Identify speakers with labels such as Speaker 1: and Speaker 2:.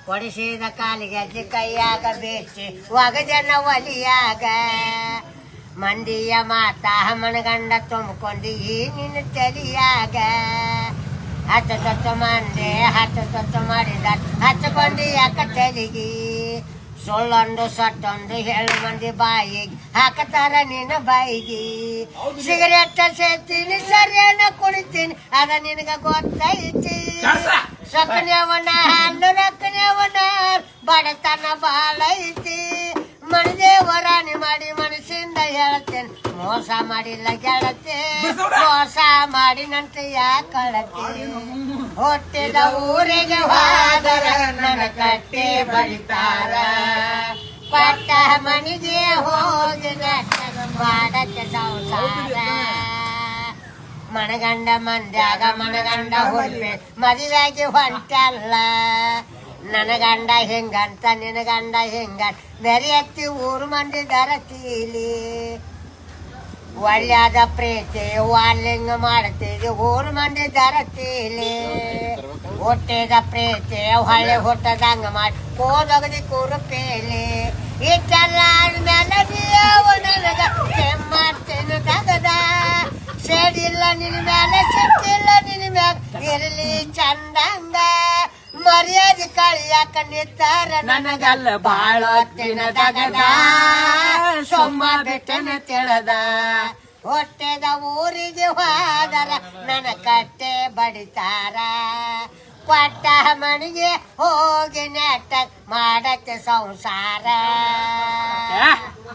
Speaker 1: ಕೊಡಿಸಿದ ಕಾಲಿಗೆ ಕೈಯಾಗ ಬೇಚಿ ಒಗಜನ ಒಲಿಯಾಗ ಮಂದಿಯ ಮಾತ ಮನಗಂಡ ತುಂಬಿಕೊಂಡಿ ನಿನ್ನ ತಲಿಯಾಗ ಹಚ್ಚ ಮಂದೆ ಹಚ್ಚ ಮಾಡಿದ ಹಚ್ಕೊಂಡಿ ಯಾಕ ತಲಿಗಿ ಸುಳ್ಳೊಂದು ಸಟ್ಟೊಂದು ಹೇಳು ಮಂದಿ ಬಾಯಿಗೆ ಹಾಕತಾರ ನಿನ್ನ ಬಾಯಿಗೆ ಸಿಗರೇಟ್ ಸೇತೀನಿ ಸರಿಯನ್ನ ಕುಡಿತೀನಿ ಅದ ನಿನಗ ಗೊತ್ತೈತಿ ಸಕ್ಕನೆವನ ಹಣ್ಣು ನಕ್ಕನೆವನ ಬಡತನ ಬಾಳ ಐತಿ ಮಣದೇವರಾಣಿ ಮಾಡಿ ಮನಸ್ಸಿಂದ ಹೇಳ್ತೇನೆ ಮೋಸ ಮಾಡಿಲ್ಲ ಗೆಳತೆ ಮೋಸ ಮಾಡಿನಂತ ಯಾಕಳತೆ ಹೊಟ್ಟೆದ ಊರಿಗೆ ಹೋದರ ನನ್ನ ಕಟ್ಟೆ ಬಡಿತಾರ ಪಟ್ಟ ಮನಿಗೆ ಹೋಗಿ ಮಾಡಕ್ಕೆ ಸಂಸಾರ ಮನಗಂಡ ಮಂದ್ಯಾಗ ಮನಗಂಡ ಹೊಲ್ಪೆ ಮದುವೆಗೆ ಹೊಂಟಲ್ಲ ನನ್ನ ಗಂಡ ಹೆಂಗಂತ ನಿನ್ನ ಗಂಡ ಹೆಂಗಂತ ಬೆರೆ ಎತ್ತಿ ಊರು ಮಂದಿ ದರತೀಲಿ ಒಳ್ಳೆಯಾದ ಪ್ರೀತಿ ವಾಲಿಂಗ ಮಾಡ್ತೀವಿ ಊರು ಮಂದಿ ದರತೀಲಿ ಹೊಟ್ಟೆದ ಪ್ರೀತಿ ಹೊಳ್ಳೆ ಹುಟ್ಟದಂಗ ಮಾಡಿ ಕೋದಗದಿ ಕೂರುಪೇಲಿ ಇಟ್ಟಲ್ಲ ಆದ್ಮೇಲೆ ನೀವು ನನಗ ಮಾಡ್ತೇನೆ ತಗದ ಸೇಡಿಲ್ಲ ನಿನ್ನ ಮೇಲೆ ಸಿಟ್ಟಿಲ್ಲ ನಿನ್ನ ಮ್ಯಾಗ ಇರಲಿ ಚಂದಂಗ ಮರ್ಯಾದೆ ಕಳಿಯಾಕ ನಿತ್ತಾರ ನನಗಲ್ಲ ಬಾಳ ತಿನ್ನದಗದ ಸೊಮ್ಮ ಬೆಟ್ಟನ ತಿಳದ ಹೊಟ್ಟೆದ ಊರಿಗೆ ಹೋದರ ನನ್ನ ಕಟ್ಟೆ ಬಡಿತಾರ ಕೊಟ್ಟ ಮನಿಗೆ ಹೋಗಿ ನೆಟ್ಟ ಮಾಡಕ್ಕೆ ಸಂಸಾರ